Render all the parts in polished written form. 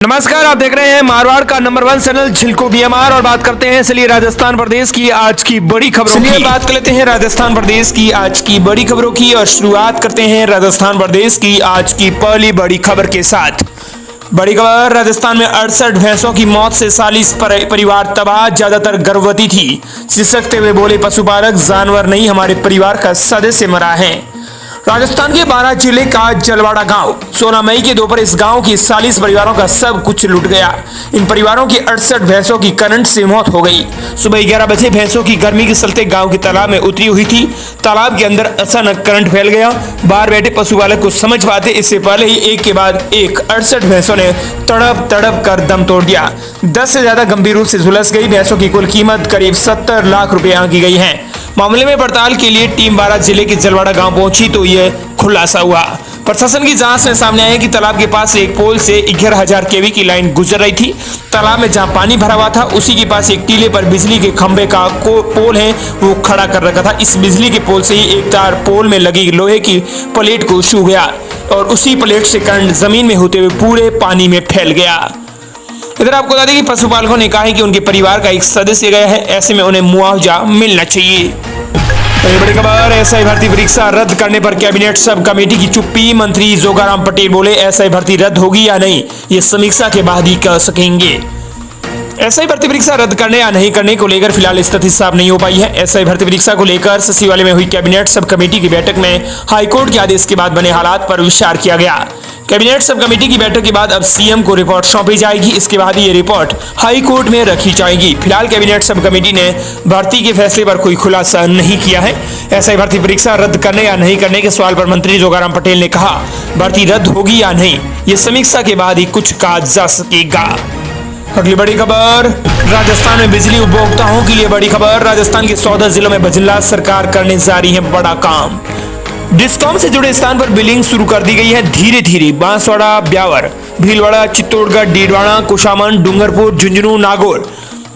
नमस्कार, आप देख रहे हैं मारवाड़ का नंबर 1 चैनल झिलको बीएमआर और बात करते हैं चलिए राजस्थान प्रदेश की आज की बड़ी खबरों की। बात कर लेते हैं राजस्थान प्रदेश की आज की बड़ी खबरों की और शुरुआत करते हैं राजस्थान प्रदेश की आज की पहली बड़ी खबर के साथ। बड़ी खबर, राजस्थान में 68 भैंसों की मौत से 40 परिवार तबाह, ज्यादातर गर्भवती थी। सिसकते हुए बोले पशुपालक, जानवर नहीं हमारे परिवार का सदस्य मरा है। राजस्थान के 12 जिले का जलवाड़ा गांव, 16 मई के दोपहर इस गांव की 40 परिवारों का सब कुछ लुट गया। इन परिवारों की 68 भैंसों की करंट से मौत हो गई। सुबह 11 बजे भैंसों की गर्मी के चलते गांव के तालाब में उतरी हुई थी। तालाब के अंदर अचानक करंट फैल गया। बाहर बैठे पशुपालक को समझ पाते इससे पहले ही एक के बाद एक 68 भैंसों ने तड़प तड़प कर दम तोड़ दिया। 10 से ज्यादा गंभीर रूप से झुलस गई भैंसों की कुल कीमत करीब 70 लाख रुपए आंकी गई है। मामले में पड़ताल के लिए टीम 12 जिले के जलवाड़ा गांव पहुंची तो यह खुलासा हुआ। प्रशासन की जांच में सामने आया कि तालाब के पास एक पोल से 11,000 केवी की लाइन गुजर रही थी। तालाब में जहां पानी भरा हुआ था उसी के पास एक टीले पर बिजली के खंभे का पोल है वो खड़ा कर रखा था। इस बिजली के पोल से ही एक तार पोल में लगी लोहे की प्लेट को छू गया और उसी प्लेट से करंट जमीन में होते हुए पूरे पानी में फैल गया। इधर आपको बता दें कि पशुपालकों ने कहा है कि उनके परिवार का एक सदस्य गया है, ऐसे में उन्हें मुआवजा मिलना चाहिए। बड़ी खबर, एसआई भर्ती परीक्षा रद्द करने पर कैबिनेट सब कमेटी की चुप्पी। मंत्री जोगाराम पटेल बोले एसआई भर्ती रद्द होगी या नहीं ये समीक्षा के बाद ही कह सकेंगे। एसआई भर्ती परीक्षा रद्द करने या नहीं करने को लेकर फिलहाल स्थिति साफ नहीं हो पाई है। एसआई भर्ती परीक्षा को लेकर सचिवालय में हुई कैबिनेट सब कमेटी की बैठक में हाईकोर्ट के आदेश के बाद बने हालात पर विचार किया गया। कैबिनेट सब कमेटी की बैठक के बाद अब सीएम को रिपोर्ट सौंपी जाएगी। इसके बाद ये रिपोर्ट हाई कोर्ट में रखी जाएगी। फिलहाल कैबिनेट सब कमेटी ने भर्ती के फैसले पर कोई खुलासा नहीं किया है। एसआई भर्ती परीक्षा रद्द करने या नहीं करने के सवाल पर मंत्री जोगाराम पटेल ने कहा भर्ती रद्द होगी या नहीं ये समीक्षा के बाद ही कुछ कहा जा सकेगा। अगली बड़ी खबर, राजस्थान में बिजली उपभोक्ताओं के लिए बड़ी खबर। राजस्थान के 14 जिलों में बजला सरकार करने जा रही है बड़ा काम। डिस्कॉम से जुड़े स्थान पर बिलिंग शुरू कर दी गई है धीरे धीरे। बांसवाड़ा, ब्यावर, भीलवाड़ा, चित्तौड़गढ़, डीडवाड़ा, कुशामन, डूंगरपुर, झुंझुनू, नागौर,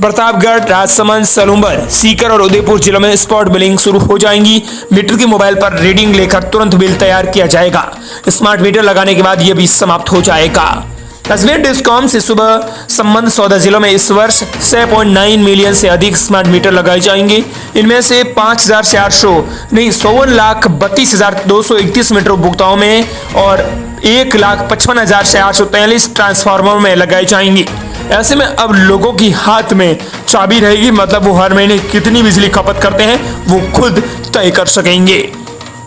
प्रतापगढ़, राजसमंद, सलूंबर, सीकर और उदयपुर जिलों में स्पॉट बिलिंग शुरू हो जाएंगी। मीटर के मोबाइल पर रीडिंग लेकर तुरंत बिल तैयार किया जाएगा। स्मार्ट मीटर लगाने के बाद यह भी समाप्त हो जाएगा। अजमेर डिस्कॉम से सुबह संबंध 14 जिलों में इस वर्ष 6.9 मिलियन से अधिक स्मार्ट मीटर लगाए जाएंगे। इनमें से 5,432,231 मीटर उपभोक्ताओं में और 1,55,843 ट्रांसफार्मर में लगाए जाएंगे। ऐसे में अब लोगों की हाथ में चाबी रहेगी, मतलब वो हर महीने कितनी बिजली खपत करते हैं वो खुद तय कर सकेंगे।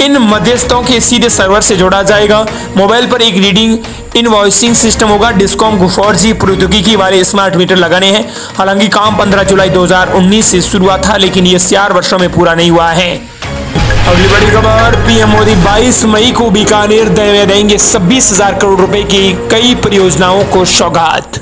इन मध्यस्थों के सीधे सर्वर से जोड़ा जाएगा। मोबाइल पर एक रीडिंग इनवॉइसिंग सिस्टम होगा। डिस्कॉम को 4G प्रौद्योगिकी वाले स्मार्ट मीटर लगाने हैं। हालांकि काम 15 जुलाई 2019 से शुरू हुआ था लेकिन ये 4 वर्षों में पूरा नहीं हुआ है। अगली बड़ी खबर, पीएम मोदी 22 मई को बीकानेर में देंगे 26,000 करोड़ रुपए की कई परियोजनाओं को सौगात।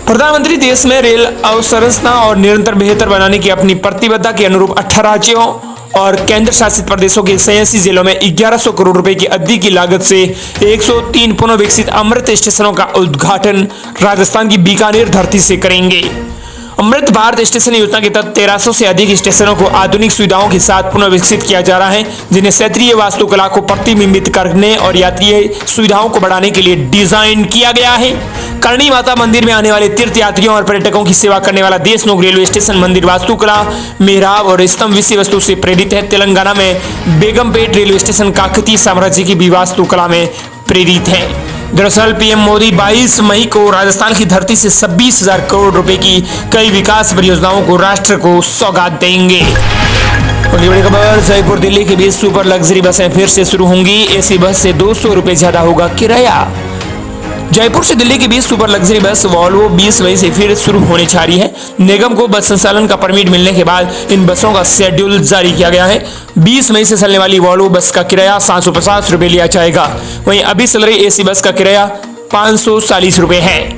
प्रधानमंत्री देश में रेल अवसंरचना और निरंतर बेहतर बनाने की अपनी प्रतिबद्धता के अनुरूप 18 राज्यों और केंद्र शासित प्रदेशों के 86 जिलों में 1100 करोड़ रुपए की अवधि की लागत से 103 पुनः विकसित अमृत स्टेशनों का उद्घाटन राजस्थान की बीकानेर धरती से करेंगे। अमृत भारत स्टेशन योजना के तहत 1300 से अधिक स्टेशनों को आधुनिक सुविधाओं के साथ पुनः विकसित किया जा रहा है, जिन्हें क्षेत्रीय वास्तुकला को प्रतिबिंबित करने और यात्रीय सुविधाओं को बढ़ाने के लिए डिजाइन किया गया है। करणी माता मंदिर में आने वाले तीर्थ यात्रियों और पर्यटकों की सेवा करने वाला देशनोक रेलवे स्टेशन मंदिर वास्तुकला, मेहराब और स्तंभ विषय वस्तु से प्रेरित है। तेलंगाना में बेगमपेट रेलवे स्टेशन काकतीय साम्राज्य की भी वास्तुकला में प्रेरित है। दरअसल पीएम मोदी 22 मई को राजस्थान की धरती से 26,000 करोड़ रुपए की कई विकास परियोजनाओं को राष्ट्र को सौगात देंगे। अगली बड़ी खबर, जयपुर दिल्ली के बीच सुपर लग्जरी बसें फिर से शुरू होंगी। एसी बस से 200 रुपए ज्यादा होगा किराया। जयपुर से दिल्ली के बीच सुपर लग्जरी बस वॉल्वो 20 मई से फिर शुरू होने जा रही है। निगम को बस संचालन का परमिट मिलने के बाद इन बसों का शेड्यूल जारी किया गया है। 20 मई से चलने वाली वॉल्वो बस का किराया 750 रुपए लिया जाएगा। वहीं अभी चल रही एसी बस का किराया 540 रुपए है।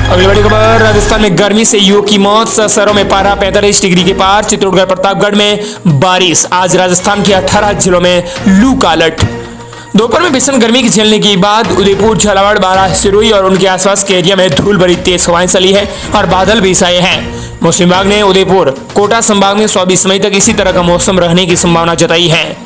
अगली बड़ी खबर, राजस्थान में गर्मी से युवक की मौत, शहरों में पारा 45 डिग्री के पार। चित्तौड़गढ़, प्रतापगढ़ में बारिश। आज राजस्थान के 18 जिलों में लू का अलर्ट। दोपहर में भीषण गर्मी की झेलने के बाद उदयपुर, झालावाड़, बारां, सिरोही और उनके आसपास के एरिया में धूल भरी तेज हवाएं चली है और बादल भी छाए हैं। मौसम विभाग ने उदयपुर, कोटा संभाग में 24 मई तक इसी तरह का मौसम रहने की संभावना जताई है।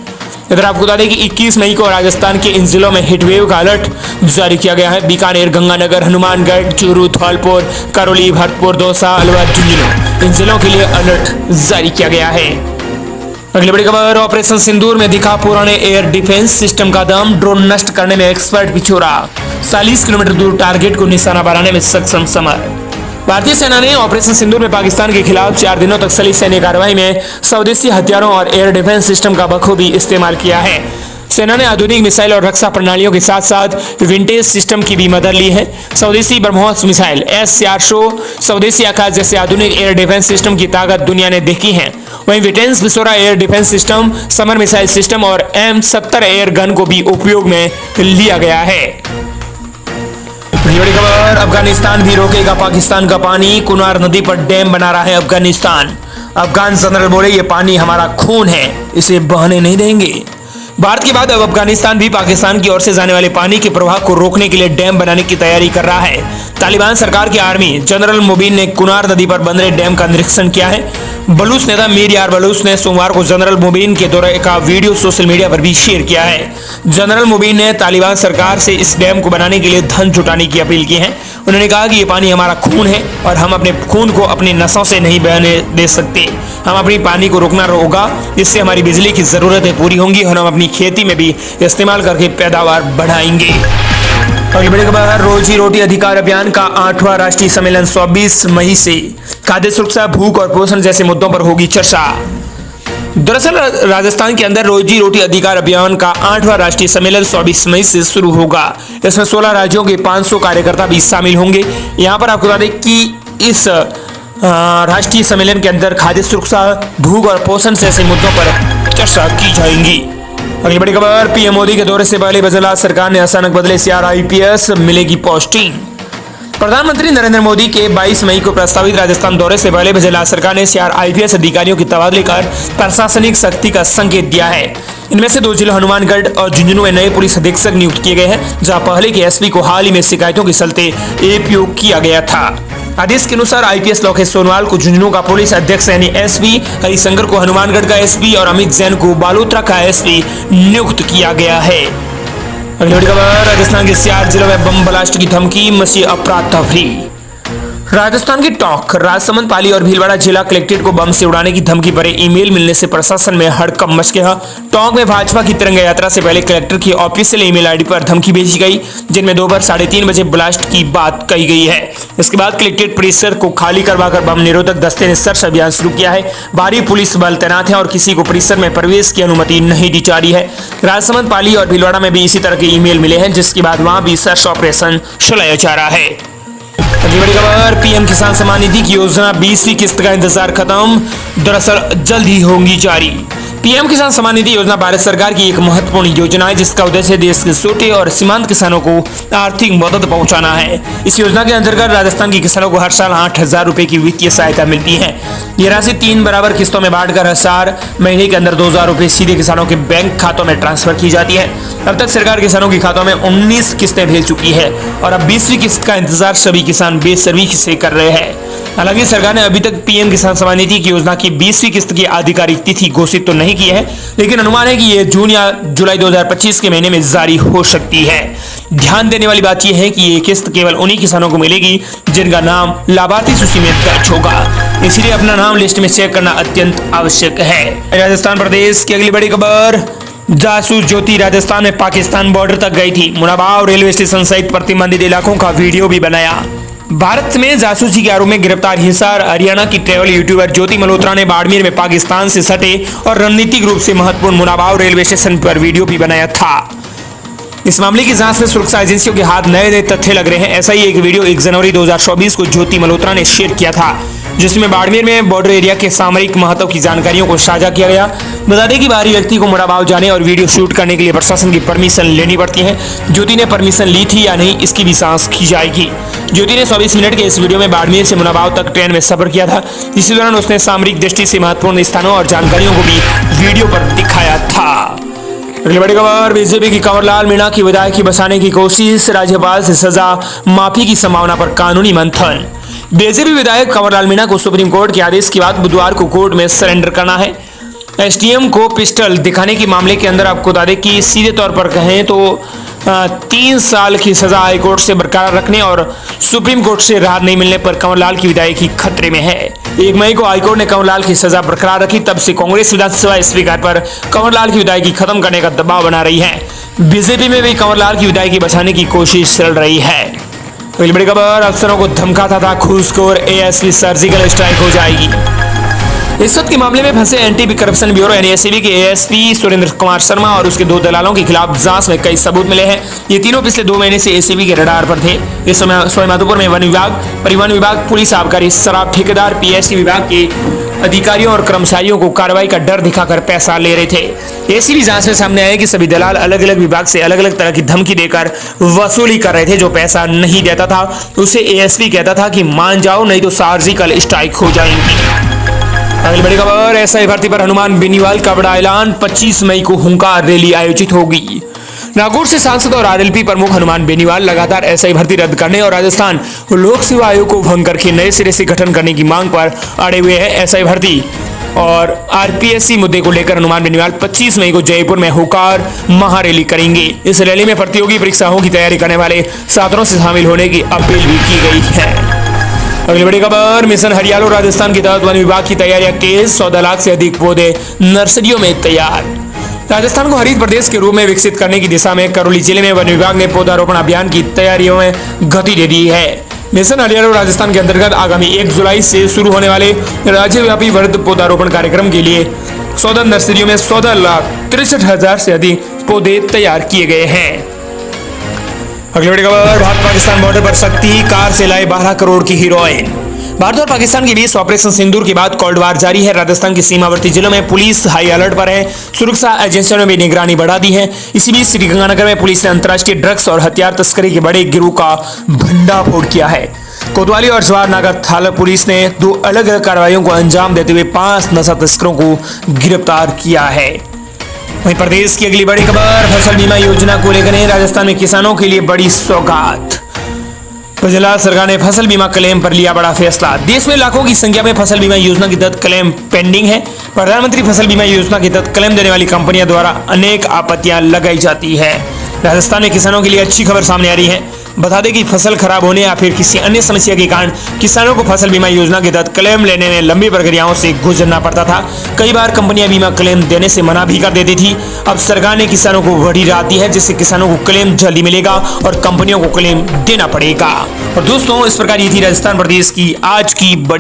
इधर आपको बता दें कि 21 मई को राजस्थान के इन जिलों में हीटवेव का अलर्ट जारी किया गया है। बीकानेर, गंगानगर, हनुमानगढ़, चूरू, धौलपुर, करौली, भरतपुर, दौसा, अलवर, झुंझुनू इन जिलों के लिए अलर्ट जारी किया गया है। अगली बड़ी खबर, ऑपरेशन सिंदूर में दिखा पुराने एयर डिफेंस सिस्टम का दम, ड्रोन नष्ट करने में एक्सपर्ट पिछोड़ा, 40 किलोमीटर दूर टारगेट को निशाना बनाने में सक्षम समर। भारतीय सेना ने ऑपरेशन सिंदूर में पाकिस्तान के खिलाफ 4 दिनों तक चली सैन्य कार्रवाई में स्वदेशी हथियारों और एयर डिफेंस सिस्टम का बखूबी इस्तेमाल किया है। सेना ने आधुनिक मिसाइल और रक्षा प्रणालियों के साथ साथ विंटेज सिस्टम की भी मदद ली है। स्वदेशी ब्रह्मोस मिसाइल, S-400, स्वदेशी आकाश जैसे आधुनिक एयर डिफेंस सिस्टम की ताकत दुनिया ने देखी है। वहीं विटेंस Pechora air defence system, SAMAR missile system और M70 एयर गन को भी उपयोग में लिया गया है। बड़ी खबर, अफगानिस्तान भी रोकेगा पाकिस्तान का पानी, कुनार नदी पर डैम बना रहा है अफगानिस्तान। अफगान जनरल बोले ये पानी हमारा खून है, इसे बहने नहीं देंगे। भारत के बाद अब अफगानिस्तान भी पाकिस्तान की ओर से जाने वाले पानी के प्रवाह को रोकने के लिए डैम बनाने की तैयारी कर रहा है। तालिबान सरकार के आर्मी जनरल मुबीन ने कुनार नदी पर बन रहे डैम का निरीक्षण किया है। बलूच नेता मीर यार बलूच ने सोमवार को जनरल मुबीन के दौरे का वीडियो सोशल मीडिया पर भी शेयर किया है। जनरल मुबीन ने तालिबान सरकार से इस डैम को बनाने के लिए धन जुटाने की अपील की है। उन्होंने कहा कि ये पानी हमारा खून है और हम अपने खून को अपनी नसों से नहीं बहने दे सकते। हम अपनी पानी को रोकना होगा, इससे हमारी बिजली की जरूरतें पूरी होंगी और हम अपनी खेती में भी इस्तेमाल करके पैदावार बढ़ाएंगे। अगली बड़ी खबर, रोजी रोटी अधिकार अभियान का 8वां राष्ट्रीय सम्मेलन 24 मई से खाद्य सुरक्षा, भूख और पोषण जैसे मुद्दों पर होगी चर्चा। दरअसल राजस्थान के अंदर रोजी रोटी अधिकार अभियान का 8वां राष्ट्रीय सम्मेलन 24 मई से शुरू होगा। इसमें 16 राज्यों के 500 कार्यकर्ता भी शामिल होंगे। यहाँ पर आपको बता दें कि इस राष्ट्रीय सम्मेलन के अंदर खाद्य सुरक्षा, भूख और पोषण जैसे मुद्दों पर चर्चा की जाएगी। अगली बड़ी खबर, पीएम मोदी के दौरे से पहले गुजरात सरकार ने अचानक बदले CRIPS, मिलेगी पोस्टिंग। प्रधानमंत्री नरेंद्र मोदी के 22 मई को प्रस्तावित राजस्थान दौरे से पहले गुजरात सरकार ने CRIPS अधिकारियों की तबादले कर प्रशासनिक शक्ति का संकेत दिया है। इनमें से 2 जिलों हनुमानगढ़ और झुंझुनू में नए पुलिस अधीक्षक नियुक्त किए गए हैं, जहां पहले के SP को हाल ही में शिकायतों के चलते APO किया गया था। आदेश के अनुसार IPS लोकेश सोनवाल को झुंझुनू का पुलिस अध्यक्ष यानी SP, हरिशंकर को हनुमानगढ़ का SP और अमित जैन को बालोतरा का SP नियुक्त किया गया है। अगली बड़ी खबर, राजस्थान के 4 जिलों में बम ब्लास्ट की धमकी, मची अफरा तफरी। राजस्थान के टोंक, राजसमंद, पाली और भीलवाड़ा जिला कलेक्ट्रेट को बम से उड़ाने की धमकी भरे ईमेल मिलने से प्रशासन में हड़कंप मच गया। टोंक में भाजपा की तिरंगा यात्रा से पहले कलेक्टर की ऑफिशियल ईमेल ID पर धमकी भेजी गई, जिनमें दोपहर 3:30 बजे ब्लास्ट की बात कही गई है। इसके बाद कलेक्ट्रेट परिसर को खाली करवाकर बम निरोधक दस्ते ने सर्च अभियान शुरू किया है। भारी पुलिस बल तैनात है और किसी को परिसर में प्रवेश की अनुमति नहीं दी जा रही है। राजसमंद, पाली और भीलवाड़ा में भी इसी तरह के ईमेल मिले हैं, जिसके बाद वहां भी सर्च ऑपरेशन चलाया जा रहा है। अगली बड़ी खबर, PM किसान सम्मान निधि की योजना 20वीं किस्त का इंतजार खत्म, दरअसल जल्द ही होंगी जारी। PM किसान सम्मान निधि योजना भारत सरकार की एक महत्वपूर्ण योजना है, जिसका उद्देश्य देश के छोटे और सीमांत किसानों को आर्थिक मदद पहुंचाना है। इस योजना के अंतर्गत राजस्थान के किसानों को हर साल 8,000 रुपए की वित्तीय सहायता मिलती है। ये राशि 3 बराबर किस्तों में बांटकर हर 4 महीने के अंदर 2,000 रुपए सीधे किसानों के बैंक खातों में ट्रांसफर की जाती है। अब तक सरकार किसानों के खातों में 19 किस्तें भेज चुकी है और अब 20वीं किस्त का इंतजार सभी किसान बेसब्री से कर रहे हैं। हालांकि सरकार ने अभी तक PM किसान सम्मान निधि की योजना की 20वीं किस्त की आधिकारिक तिथि घोषित तो नहीं की है, लेकिन अनुमान है कि यह जून या जुलाई 2025 के महीने में जारी हो सकती है। ध्यान देने वाली बात यह है कि ये किस्त केवल उन्हीं किसानों को मिलेगी जिनका नाम लाभार्थी सूची में दर्ज होगा, इसलिए अपना नाम लिस्ट में चेक करना अत्यंत आवश्यक है। राजस्थान प्रदेश की अगली बड़ी खबर, जासूस ज्योति राजस्थान में पाकिस्तान बॉर्डर तक गई थी, मुनाबाव रेलवे स्टेशन सहित प्रतिबंधित इलाकों का वीडियो भी बनाया। भारत में जासूसी के आरोप में गिरफ्तार हिसार हरियाणा की ट्रैवल यूट्यूबर ज्योति मल्होत्रा ने बाड़मेर में पाकिस्तान से सटे और रणनीतिक रूप से महत्वपूर्ण मुनाबाव रेलवे स्टेशन पर वीडियो भी बनाया था। इस मामले की जांच में सुरक्षा एजेंसियों के हाथ नए नए तथ्य लग रहे हैं। ऐसा ही एक वीडियो 1 जनवरी 2024 को ज्योति मल्होत्रा ने शेयर किया था, जिसमें बाड़मेर में बॉर्डर एरिया के सामरिक महत्व की जानकारियों को साझा किया गया। बता दें कि बाहरी व्यक्ति को मुनाबाव जाने और वीडियो शूट करने के लिए प्रशासन की परमिशन लेनी पड़ती है। ज्योति ने परमिशन ली थी या नहीं, इसकी भी जांच की जाएगी। ज्योति ने 24 मिनट के इस वीडियो में बाड़मेर से मुनाबाव तक ट्रेन में सफर किया था। इसी दौरान उसने सामरिक दृष्टि से महत्वपूर्ण स्थानों और जानकारियों को भी वीडियो पर दिखाया था। अगली बड़ी खबर, बीजेपी की कंवरलाल मीणा की विधायक की बचाने की कोशिश, राज्यपाल से सजा माफी की संभावना पर कानूनी मंथन। बीजेपी विधायक कंवरलाल मीणा को सुप्रीम कोर्ट के आदेश के बाद बुधवार को कोर्ट में सरेंडर करना है। एसडीएम को पिस्टल दिखाने के मामले के अंदर आपको बता दें कि सीधे तौर पर कहें तो 3 साल की सजा हाईकोर्ट से बरकरार रखने और सुप्रीम कोर्ट से राहत नहीं मिलने पर कंवरलाल की विदाई खतरे में है। 1 मई को हाईकोर्ट ने कंवरलाल की सजा बरकरार रखी, तब से कांग्रेस विधानसभा स्पीकर पर कंवरलाल की विदाई खत्म करने का दबाव बना रही है। बीजेपी में भी कंवरलाल की विदाई बचाने की कोशिश चल रही है। अगली बड़ी खबर, अफसरों को धमकाता था घूसखोर एएसपी, सर्जिकल स्ट्राइक हो जाएगी। रिश्वत के मामले में फंसे एंटी करप्शन ब्यूरो यानी एसीबी के एएसपी सुरेंद्र कुमार शर्मा और उसके 2 दलालों के खिलाफ जांच में कई सबूत मिले हैं। ये तीनों पिछले 2 महीने से एसीबी के रडार पर थे। इस समय सवाईमाधोपुर में वन विभाग, परिवहन विभाग, पुलिस, आबकारी, शराब ठेकेदार, पीएससी विभाग के अधिकारियों और कर्मचारियों को कार्रवाई का डर दिखाकर पैसा ले रहे थे। एसीबी जांच में सामने आया कि सभी दलाल अलग अलग विभाग से अलग अलग तरह की धमकी देकर वसूली कर रहे थे। जो पैसा नहीं देता था उसे एएसपी कहता था कि मान जाओ नहीं तो सर्जिकल स्ट्राइक हो जाएंगी। अगली बड़ी खबर, एसआई भर्ती पर हनुमान बेनीवाल का बड़ा ऐलान, 25 मई को हुंकार रैली आयोजित होगी। नागौर से सांसद और आरएलपी प्रमुख हनुमान बेनीवाल लगातार एसआई भर्ती रद्द करने और राजस्थान लोक सेवा आयोग को भंग करके नए सिरे से गठन करने की मांग पर अड़े हुए हैं। एसआई भर्ती और आरपीएससी मुद्दे को लेकर हनुमान बेनीवाल 25 मई को जयपुर में हुंकार महारैली करेंगे। इस रैली में प्रतियोगी परीक्षाओं की तैयारी करने वाले छात्रों से शामिल होने की अपील भी की गई है। अगली बड़ी खबर, मिशन हरियाणा राजस्थान के तहत वन विभाग की तैयारियां तेज, 14 लाख से अधिक पौधे नर्सरियों में तैयार। राजस्थान को हरित प्रदेश के रूप में विकसित करने की दिशा में करौली जिले में वन विभाग ने पौधारोपण अभियान की तैयारियों में गति दे दी है। मिशन हरियाणा राजस्थान के अंतर्गत आगामी 1 जुलाई से शुरू होने वाले राज्यव्यापी वृहद पौधारोपण कार्यक्रम के लिए 14 नर्सरियों में 14,63,000 से अधिक पौधे तैयार किए गए हैं। अगली बड़ी खबर, भारत पाकिस्तान बॉर्डर पर शक्ति कार से लाए 12 करोड़ की हीरोइन। भारत और पाकिस्तान के बीच ऑपरेशन सिंदूर के बाद कोल्ड वार जारी है। राजस्थान के सीमावर्ती जिलों में पुलिस हाई अलर्ट पर है। सुरक्षा एजेंसियों ने भी निगरानी बढ़ा दी है। इसी बीच श्रीगंगानगर में पुलिस ने अंतर्राष्ट्रीय ड्रग्स और हथियार तस्करी के बड़े गिरोह का भंडाफोड़ किया है। कोतवाली और जवाहर नगर थाना पुलिस ने 2 अलग अलग कार्रवाइयों को अंजाम देते हुए 5 नशा तस्करों को गिरफ्तार किया है। वहीं प्रदेश की अगली बड़ी खबर, फसल बीमा योजना को लेकर राजस्थान में किसानों के लिए बड़ी सौगात। गुजरात सरकार ने फसल बीमा क्लेम पर लिया बड़ा फैसला। देश में लाखों की संख्या में फसल बीमा योजना के तहत क्लेम पेंडिंग है। प्रधानमंत्री फसल बीमा योजना के तहत क्लेम देने वाली कंपनियों द्वारा अनेक आपत्तियां लगाई जाती है। राजस्थान में किसानों के लिए अच्छी खबर सामने आ रही है। बता दें कि फसल खराब होने या फिर किसी अन्य समस्या के कारण किसानों को फसल बीमा योजना के तहत क्लेम लेने में लंबी प्रक्रियाओं से गुजरना पड़ता था। कई बार कंपनियां बीमा क्लेम देने से मना भी कर देती थी। अब सरकार ने किसानों को बड़ी राहत दी है, जिससे किसानों को क्लेम जल्दी मिलेगा और कंपनियों को क्लेम देना पड़ेगा। और दोस्तों, इस प्रकार ये थी राजस्थान प्रदेश की आज की बड़ी